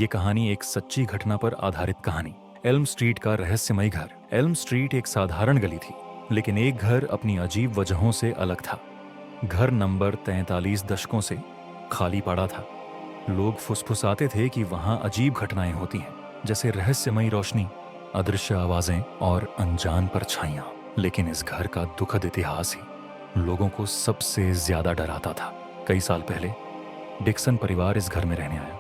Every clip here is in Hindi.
ये कहानी एक सच्ची घटना पर आधारित कहानी। एल्म स्ट्रीट का रहस्यमय घर। एल्म स्ट्रीट एक साधारण गली थी, लेकिन एक घर अपनी अजीब वजहों से अलग था। घर नंबर 43 दशकों से खाली पड़ा था। लोग फुसफुसाते थे कि वहां अजीब घटनाएं होती हैं, जैसे रहस्यमयी रोशनी, अदृश्य आवाजें और अनजान परछाइयां। लेकिन इस घर का दुखद इतिहास ही लोगों को सबसे ज्यादा डराता था। कई साल पहले डिक्सन परिवार इस घर में रहने आया।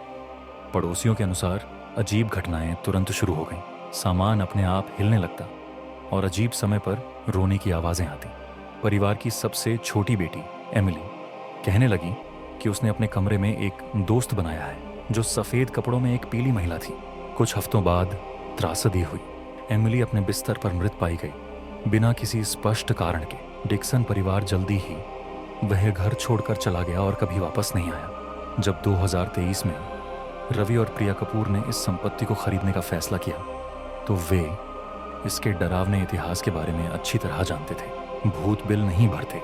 पड़ोसियों के अनुसार अजीब घटनाएं तुरंत शुरू हो गईं। सामान अपने आप हिलने लगता और अजीब समय पर रोने की आवाजें आती। परिवार की सबसे छोटी बेटी एमिली कहने लगी कि उसने अपने कमरे में एक दोस्त बनाया है जो सफेद कपड़ों में एक पीली महिला थी। कुछ हफ्तों बाद त्रासदी हुई। एमिली अपने बिस्तर पर मृत पाई गई, बिना किसी स्पष्ट कारण के। डिक्सन परिवार जल्दी ही वह घर छोड़कर चला गया और कभी वापस नहीं आया। जब 2023 में रवि और प्रिया कपूर ने इस संपत्ति को खरीदने का फैसला किया, तो वे इसके डरावने इतिहास के बारे में अच्छी तरह जानते थे। भूत बिल नहीं भरते।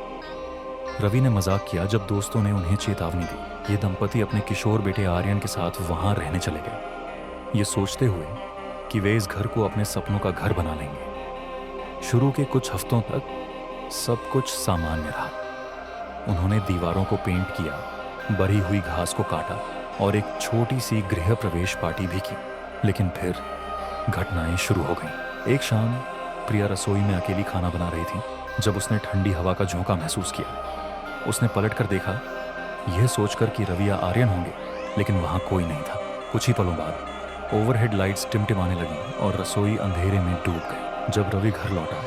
रवि ने मजाक किया जब दोस्तों ने उन्हें चेतावनी दी। ये दंपति अपने किशोर बेटे आर्यन के साथ वहां रहने चले गए, ये सोचते हुए कि वे इस घर को अपने सपनों का घर बना लेंगे। शुरू के कुछ हफ्तों तक सब कुछ सामान्य रहा। उन्होंने दीवारों को पेंट किया, बढ़ी हुई घास को काटा और एक छोटी सी गृह प्रवेश पार्टी भी की। लेकिन फिर घटनाएं शुरू हो गईं। एक शाम प्रिया रसोई में अकेली खाना बना रही थी जब उसने ठंडी हवा का झोंका महसूस किया। उसने पलटकर देखा, यह सोचकर कि रवि या आर्यन होंगे, लेकिन वहां कोई नहीं था। कुछ ही पलों बाद ओवरहेड लाइट्स टिमटिमाने लगीं और रसोई अंधेरे में डूब गई। जब रवि घर लौटा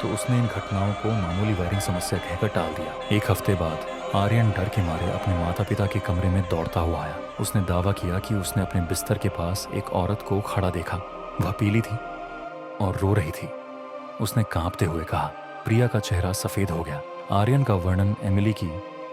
तो उसने इन घटनाओं को मामूली वायरिंग समस्या कहकर टाल दिया। एक हफ्ते बाद आर्यन डर के मारे अपने माता पिता के कमरे में दौड़ता हुआ आया। उसने दावा किया कि उसने अपने बिस्तर के पास एक औरत को खड़ा देखा। वह पीली थी और रो रही थी। उसने कांपते हुए कहा। प्रिया का चेहरा सफेद हो गया। आर्यन का वर्णन एमिली की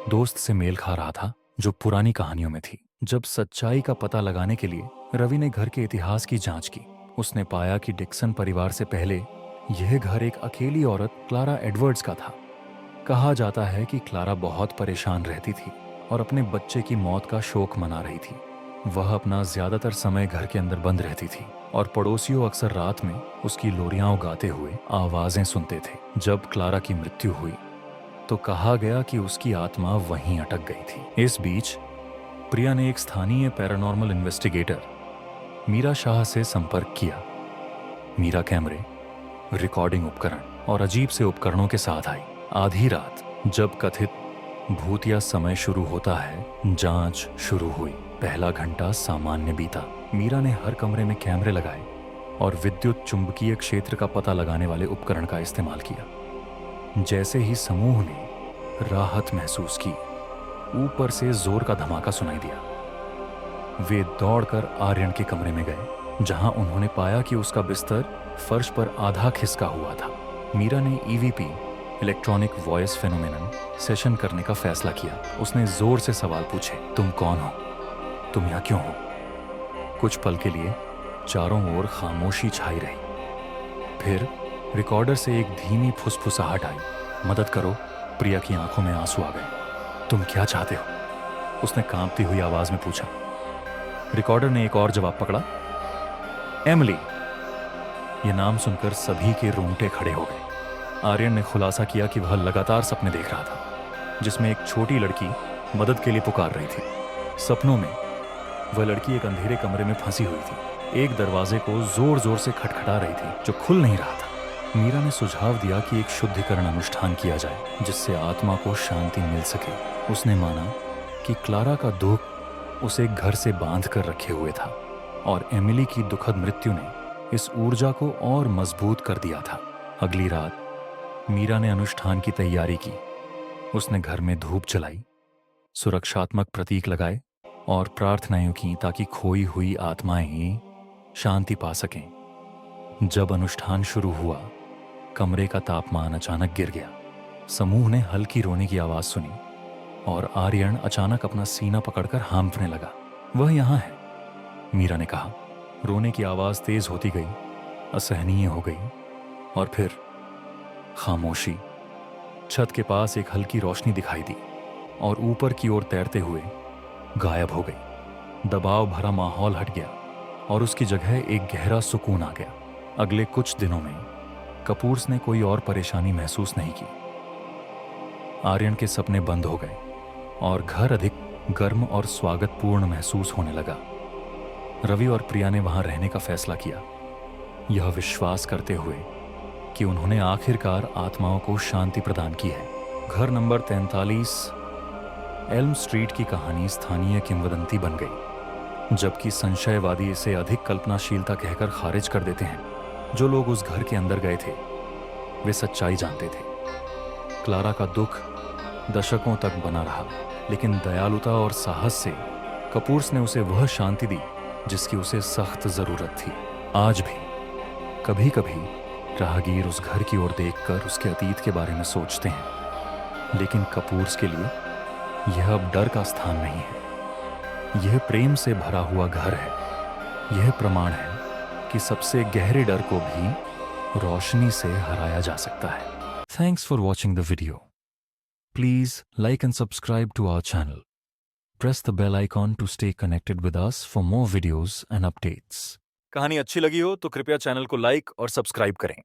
दोस्त से मेल खा रहा था जो पुरानी कहानियों में थी। जब सच्चाई का पता लगाने के लिए रवि ने घर के इतिहास की जांच की, उसने पाया कि डिक्सन परिवार से पहले यह घर एक अकेली औरत क्लारा एडवर्ड्स का था। कहा जाता है कि क्लारा बहुत परेशान रहती थी और अपने बच्चे की मौत का शोक मना रही थी। वह अपना ज्यादातर समय घर के अंदर बंद रहती थी और पड़ोसियों अक्सर रात में उसकी लोरियां गाते हुए आवाजें सुनते थे। जब क्लारा की मृत्यु हुई तो कहा गया कि उसकी आत्मा वहीं अटक गई थी। इस बीच प्रिया ने एक स्थानीय पैरानॉर्मल इन्वेस्टिगेटर मीरा शाह से संपर्क किया। मीरा कैमरे, रिकॉर्डिंग उपकरण और अजीब से उपकरणों के साथ आई। आधी रात जब कथित भूतिया समय शुरू होता है, जांच शुरू हुई। पहला घंटा सामान्य बीता। मीरा ने हर कमरे में कैमरे लगाए और विद्युत चुंबकीय क्षेत्र का पता लगाने वाले उपकरण का इस्तेमाल किया। जैसे ही समूह ने राहत महसूस की, ऊपर से जोर का धमाका सुनाई दिया। वे दौड़कर आर्यन के कमरे में गए, जहां उन्होंने पाया कि उसका बिस्तर फर्श पर आधा खिसका हुआ था। मीरा ने EVP, electronic voice phenomenon, session करने का फैसला किया। उसने जोर से सवाल पूछे, तुम कौन हो? तुम यहाँ क्यों हो? कुछ पल के लिए चारों ओर खामोशी छाई रही। फिर रिकॉर्डर से एक धीमी फुसफुसाहट आई, मदद करो। प्रिया की आंखों में आंसू आ गए। तुम क्या चाहते हो? उसने कांपती हुई आवाज में पूछा। रिकॉर्डर ने एक और जवाब पकड़ा, एमिली। यह नाम सुनकर सभी के रोंगटे खड़े हो गए। आर्यन ने खुलासा किया कि वह लगातार सपने देख रहा था, जिसमें एक छोटी लड़की मदद के लिए पुकार रही थी। सपनों में वह लड़की एक अंधेरे कमरे में फंसी हुई थी, एक दरवाजे को जोर जोर से खटखटा रही थी जो खुल नहीं रहा था। मीरा ने सुझाव दिया कि एक शुद्धिकरण अनुष्ठान किया जाए जिससे आत्मा को शांति मिल सके। उसने माना कि क्लारा का दुख उसे घर से बांध कर रखे हुए था और एमिली की दुखद मृत्यु ने इस ऊर्जा को और मजबूत कर दिया था। अगली रात मीरा ने अनुष्ठान की तैयारी की। उसने घर में धूप जलाई, सुरक्षात्मक प्रतीक लगाए और प्रार्थनाएं की ताकि खोई हुई आत्माएं शांति पा सकें। जब अनुष्ठान शुरू हुआ, कमरे का तापमान अचानक गिर गया। समूह ने हल्की रोने की आवाज सुनी और आर्यन अचानक अपना सीना पकड़कर हाँफने लगा। वह यहाँ है, मीरा ने कहा। रोने की आवाज तेज होती गई, असहनीय हो गई और फिर खामोशी। छत के पास एक हल्की रोशनी दिखाई दी और ऊपर की ओर तैरते हुए गायब हो गई। दबाव भरा माहौल हट गया और उसकी जगह एक गहरा सुकून आ गया। अगले कुछ दिनों में कपूर्स ने कोई और परेशानी महसूस नहीं की। आर्यन के सपने बंद हो गए और घर अधिक गर्म और स्वागतपूर्ण महसूस होने लगा। रवि और प्रिया ने वहां रहने का फैसला किया, यह विश्वास करते हुए कि उन्होंने आखिरकार आत्माओं को शांति प्रदान की है। घर नंबर 43 एल्म स्ट्रीट की कहानी स्थानीय किंवदंती बन गई, जबकि संशयवादी इसे अधिक कल्पनाशीलता कहकर खारिज कर देते हैं। जो लोग उस घर के अंदर गए थे वे सच्चाई जानते थे। क्लारा का दुख दशकों तक बना रहा, लेकिन दयालुता और साहस से कपूर्स ने उसे वह शांति दी जिसकी उसे सख्त जरूरत थी। आज भी कभी कभी राहगीर उस घर की ओर देखकर उसके अतीत के बारे में सोचते हैं, लेकिन कपूर्स के लिए यह अब डर का स्थान नहीं है, यह प्रेम से भरा हुआ घर है। यह प्रमाण है कि सबसे गहरे डर को भी रोशनी से हराया जा सकता है। Thanks for watching the video. Please like and subscribe to our channel. Press the bell icon to stay connected with us for more videos and updates. कहानी अच्छी लगी हो तो कृपया चैनल को लाइक और सब्सक्राइब करें।